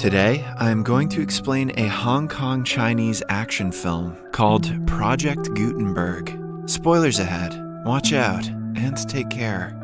Today, I'm going to explain a Hong Kong Chinese action film called Project Gutenberg. Spoilers ahead, watch out, and take care.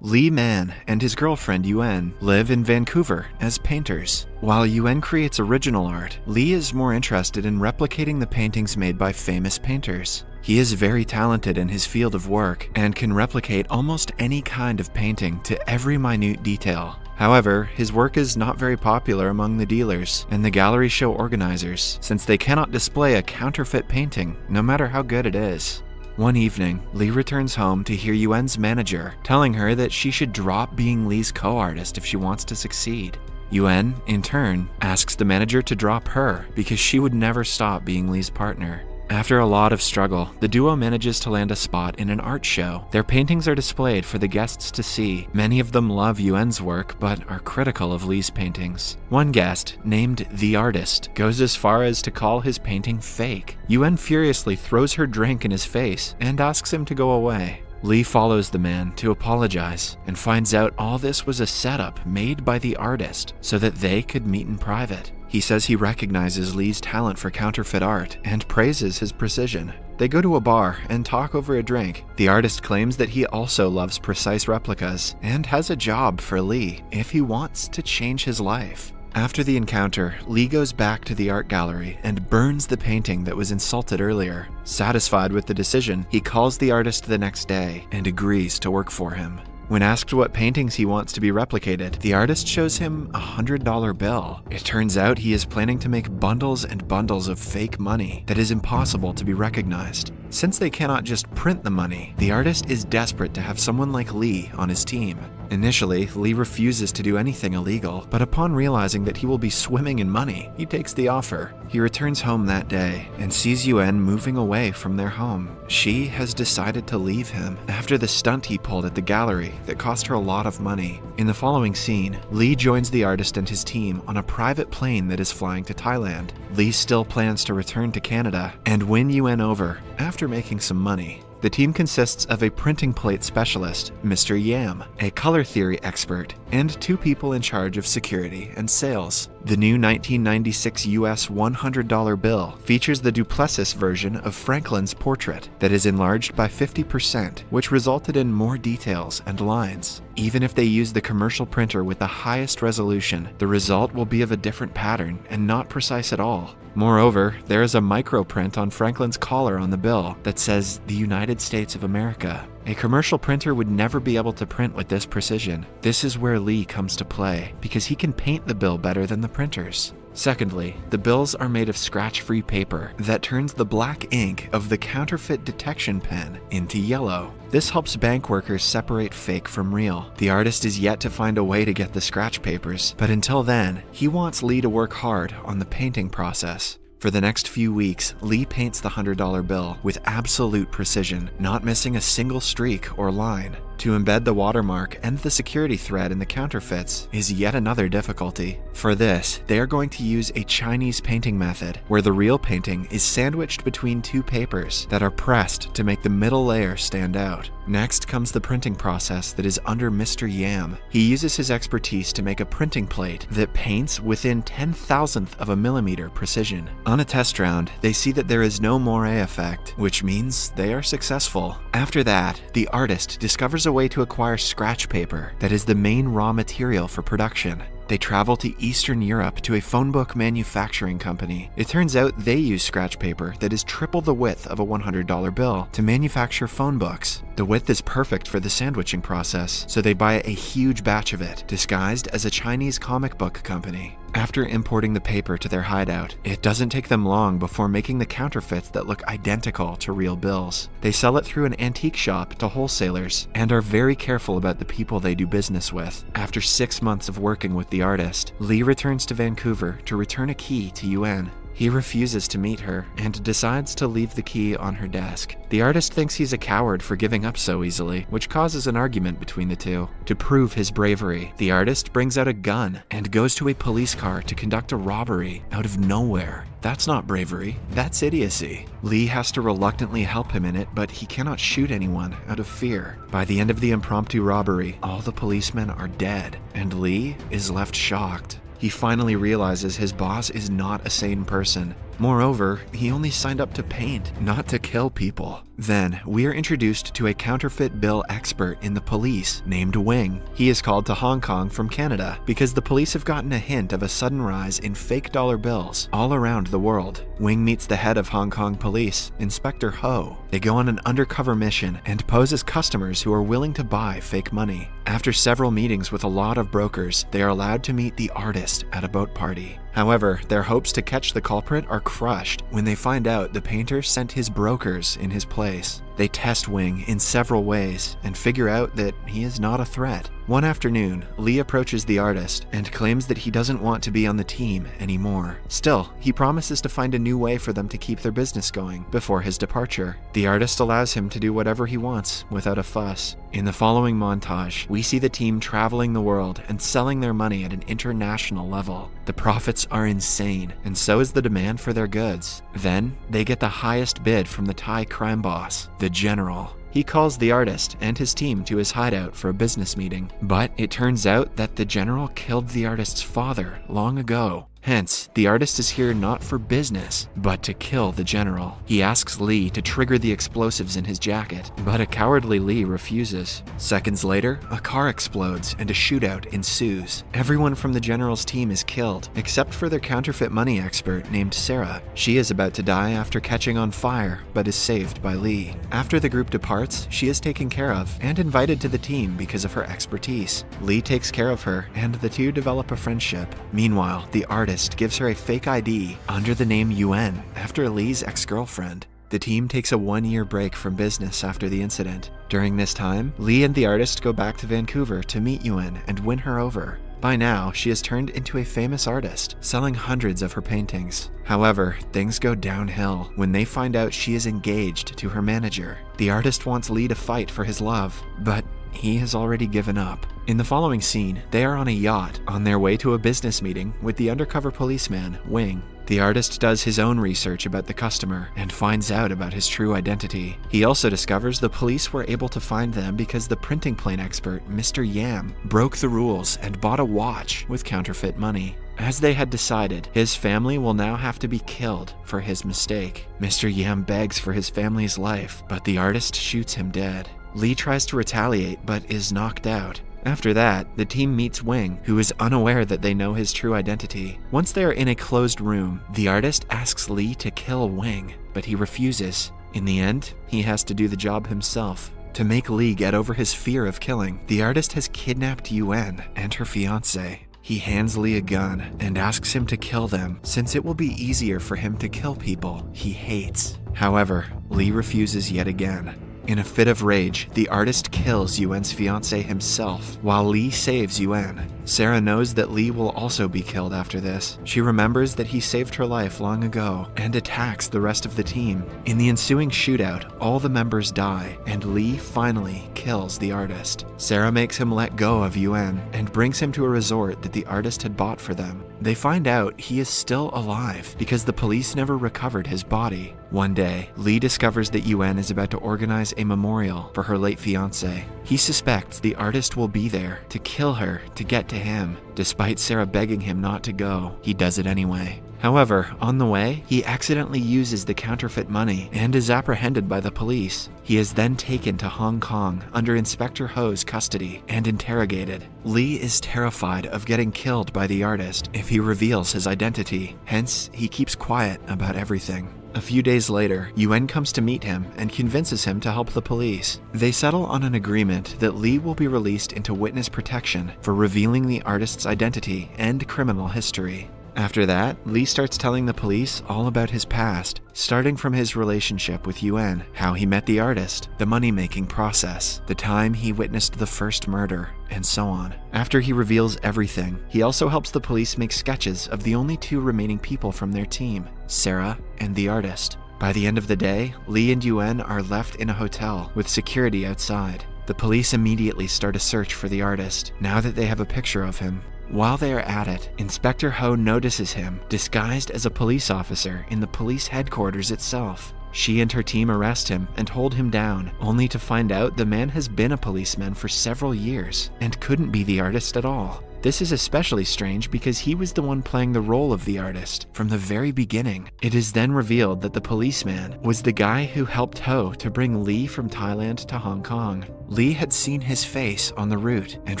Lee Man and his girlfriend Yuan live in Vancouver as painters. While Yuan creates original art, Lee is more interested in replicating the paintings made by famous painters. He is very talented in his field of work and can replicate almost any kind of painting to every minute detail. However, his work is not very popular among the dealers and the gallery show organizers, since they cannot display a counterfeit painting, no matter how good it is. One evening, Lee returns home to hear Yuan's manager telling her that she should drop being Lee's co-artist if she wants to succeed. Yuan, in turn, asks the manager to drop her because she would never stop being Lee's partner. After a lot of struggle, the duo manages to land a spot in an art show. Their paintings are displayed for the guests to see. Many of them love Yuan's work, but are critical of Lee's paintings. One guest, named The Artist, goes as far as to call his painting fake. Yuan furiously throws her drink in his face and asks him to go away. Lee follows the man to apologize and finds out all this was a setup made by the artist so that they could meet in private. He says he recognizes Lee's talent for counterfeit art and praises his precision. They go to a bar and talk over a drink. The artist claims that he also loves precise replicas and has a job for Lee if he wants to change his life. After the encounter, Lee goes back to the art gallery and burns the painting that was insulted earlier. Satisfied with the decision, he calls the artist the next day and agrees to work for him. When asked what paintings he wants to be replicated, the artist shows him a $100 bill. It turns out he is planning to make bundles and bundles of fake money that is impossible to be recognized. Since they cannot just print the money, the artist is desperate to have someone like Lee on his team. Initially, Lee refuses to do anything illegal, but upon realizing that he will be swimming in money, he takes the offer. He returns home that day and sees Yuan moving away from their home. She has decided to leave him after the stunt he pulled at the gallery that cost her a lot of money. In the following scene, Lee joins the artist and his team on a private plane that is flying to Thailand. Lee still plans to return to Canada and win Yuan over after making some money. The team consists of a printing plate specialist, Mr. Yam, a color theory expert, and two people in charge of security and sales. The new 1996 US $100 bill features the DMAXUS version of Franklin's portrait that is enlarged by 50%, which resulted in more details and lines. Even if they use the commercial printer with the highest resolution, the result will be of a different pattern and not precise at all. Moreover, there is a microprint on Franklin's collar on the bill that says the United States of America. A commercial printer would never be able to print with this precision. This is where Lee comes to play, because he can paint the bill better than the printers. Secondly, the bills are made of scratch-free paper that turns the black ink of the counterfeit detection pen into yellow. This helps bank workers separate fake from real. The artist is yet to find a way to get the scratch papers, but until then, he wants Lee to work hard on the painting process. For the next few weeks, Lee paints the $100 bill with absolute precision, not missing a single streak or line. To embed the watermark and the security thread in the counterfeits is yet another difficulty. For this, they are going to use a Chinese painting method, where the real painting is sandwiched between two papers that are pressed to make the middle layer stand out. Next comes the printing process that is under Mr. Yam. He uses his expertise to make a printing plate that paints within 10,000th of a millimeter precision. On a test round, they see that there is no moire effect, which means they are successful. After that, the artist discovers a way to acquire scratch paper that is the main raw material for production. They travel to Eastern Europe to a phone book manufacturing company. It turns out they use scratch paper that is triple the width of a $100 bill to manufacture phone books. The width is perfect for the sandwiching process, so they buy a huge batch of it, disguised as a Chinese comic book company. After importing the paper to their hideout, it doesn't take them long before making the counterfeits that look identical to real bills. They sell it through an antique shop to wholesalers and are very careful about the people they do business with. After 6 months of working with the artist, Lee returns to Vancouver to return a key to Yuan. He refuses to meet her and decides to leave the key on her desk. The artist thinks he's a coward for giving up so easily, which causes an argument between the two. To prove his bravery, the artist brings out a gun and goes to a police car to conduct a robbery out of nowhere. That's not bravery, that's idiocy. Lee has to reluctantly help him in it, but he cannot shoot anyone out of fear. By the end of the impromptu robbery, all the policemen are dead, and Lee is left shocked. He finally realizes his boss is not a sane person. Moreover, he only signed up to paint, not to kill people. Then, we are introduced to a counterfeit bill expert in the police named Wing. He is called to Hong Kong from Canada because the police have gotten a hint of a sudden rise in fake dollar bills all around the world. Wing meets the head of Hong Kong police, Inspector Ho. They go on an undercover mission and pose as customers who are willing to buy fake money. After several meetings with a lot of brokers, they are allowed to meet the artist at a boat party. However, their hopes to catch the culprit are crushed when they find out the painter sent his brokers in his place. They test Wing in several ways and figure out that he is not a threat. One afternoon, Lee approaches the artist and claims that he doesn't want to be on the team anymore. Still, he promises to find a new way for them to keep their business going before his departure. The artist allows him to do whatever he wants without a fuss. In the following montage, we see the team traveling the world and selling their money at an international level. The profits are insane, and so is the demand for their goods. Then, they get the highest bid from the Thai crime boss, the General. He calls the artist and his team to his hideout for a business meeting, but it turns out that the General killed the artist's father long ago. Hence, the artist is here not for business, but to kill the General. He asks Lee to trigger the explosives in his jacket, but a cowardly Lee refuses. Seconds later, a car explodes and a shootout ensues. Everyone from the General's team is killed, except for their counterfeit money expert named Sarah. She is about to die after catching on fire, but is saved by Lee. After the group departs, she is taken care of and invited to the team because of her expertise. Lee takes care of her, and the two develop a friendship. Meanwhile, the artist gives her a fake ID under the name Yuan after Lee's ex-girlfriend. The team takes a 1-year break from business after the incident. During this time, Lee and the artist go back to Vancouver to meet Yuan and win her over. By now, she has turned into a famous artist, selling hundreds of her paintings. However, things go downhill when they find out she is engaged to her manager. The artist wants Lee to fight for his love, but he has already given up. In the following scene, they are on a yacht on their way to a business meeting with the undercover policeman, Wing. The artist does his own research about the customer and finds out about his true identity. He also discovers the police were able to find them because the printing plane expert, Mr. Yam, broke the rules and bought a watch with counterfeit money. As they had decided, his family will now have to be killed for his mistake. Mr. Yam begs for his family's life, but the artist shoots him dead. Lee tries to retaliate but is knocked out. After that, the team meets Wing, who is unaware that they know his true identity. Once they are in a closed room, the artist asks Lee to kill Wing, but he refuses. In the end, he has to do the job himself. To make Lee get over his fear of killing, the artist has kidnapped Yuan and her fiancé. He hands Lee a gun and asks him to kill them, since it will be easier for him to kill people he hates. However, Lee refuses yet again. In a fit of rage, the artist kills Yuan's fiancé himself, while Lee saves Yuan. Sarah knows that Lee will also be killed after this. She remembers that he saved her life long ago and attacks the rest of the team. In the ensuing shootout, all the members die, and Lee finally kills the artist. Sarah makes him let go of Yuan and brings him to a resort that the artist had bought for them. They find out he is still alive because the police never recovered his body. One day, Lee discovers that Yuan is about to organize a memorial for her late fiancé. He suspects the artist will be there to kill her to get to him. Despite Sarah begging him not to go, he does it anyway. However, on the way, he accidentally uses the counterfeit money and is apprehended by the police. He is then taken to Hong Kong under Inspector Ho's custody and interrogated. Lee is terrified of getting killed by the artist if he reveals his identity. Hence, he keeps quiet about everything. A few days later, Yuan comes to meet him and convinces him to help the police. They settle on an agreement that Lee will be released into witness protection for revealing the artist's identity and criminal history. After that, Lee starts telling the police all about his past, starting from his relationship with Yuan, how he met the artist, the money-making process, the time he witnessed the first murder, and so on. After he reveals everything, he also helps the police make sketches of the only two remaining people from their team, Sarah and the artist. By the end of the day, Lee and Yuan are left in a hotel with security outside. The police immediately start a search for the artist, now that they have a picture of him. While they are at it, Inspector Ho notices him, disguised as a police officer in the police headquarters itself. She and her team arrest him and hold him down, only to find out the man has been a policeman for several years and couldn't be the artist at all. This is especially strange because he was the one playing the role of the artist from the very beginning. It is then revealed that the policeman was the guy who helped Ho to bring Lee from Thailand to Hong Kong. Lee had seen his face on the route and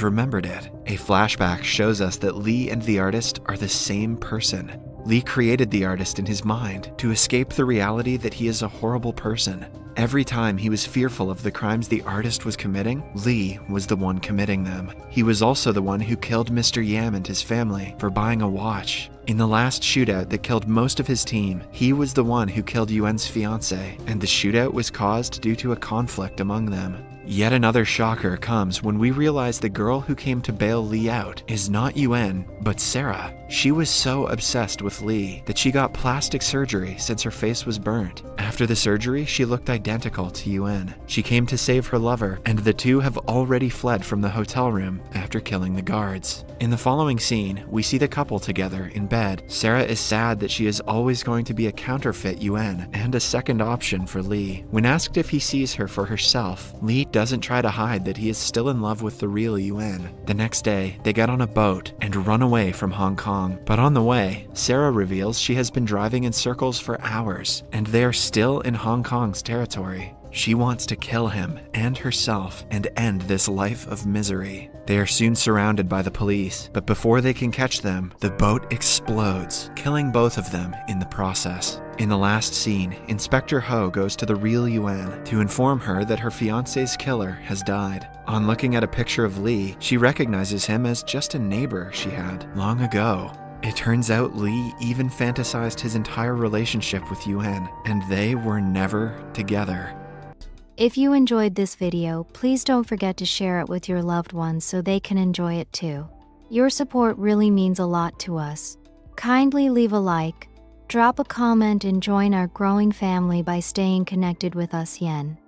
remembered it. A flashback shows us that Lee and the artist are the same person. Lee created the artist in his mind to escape the reality that he is a horrible person. Every time he was fearful of the crimes the artist was committing, Lee was the one committing them. He was also the one who killed Mr. Yam and his family for buying a watch. In the last shootout that killed most of his team, he was the one who killed Yuen's fiancée, and the shootout was caused due to a conflict among them. Yet another shocker comes when we realize the girl who came to bail Lee out is not Yuen, but Sarah. She was so obsessed with Lee that she got plastic surgery since her face was burnt. After the surgery, she looked identical to Yuen. She came to save her lover, and the two have already fled from the hotel room after killing the guards. In the following scene, we see the couple together in bed. Sarah is sad that she is always going to be a counterfeit Yuen and a second option for Lee. When asked if he sees her for herself, Lee doesn't try to hide that he is still in love with the real Yuen. The next day, they get on a boat and run away from Hong Kong. But on the way, Sarah reveals she has been driving in circles for hours, and they are still in Hong Kong's territory. She wants to kill him and herself and end this life of misery. They are soon surrounded by the police, but before they can catch them, the boat explodes, killing both of them in the process. In the last scene, Inspector Ho goes to the real Yuen to inform her that her fiancé's killer has died. On looking at a picture of Lee, she recognizes him as just a neighbor she had long ago. It turns out Lee even fantasized his entire relationship with Yuen, and they were never together. If you enjoyed this video, please don't forget to share it with your loved ones so they can enjoy it too. Your support really means a lot to us. Kindly leave a like, drop a comment, and join our growing family by staying connected with us. Yen.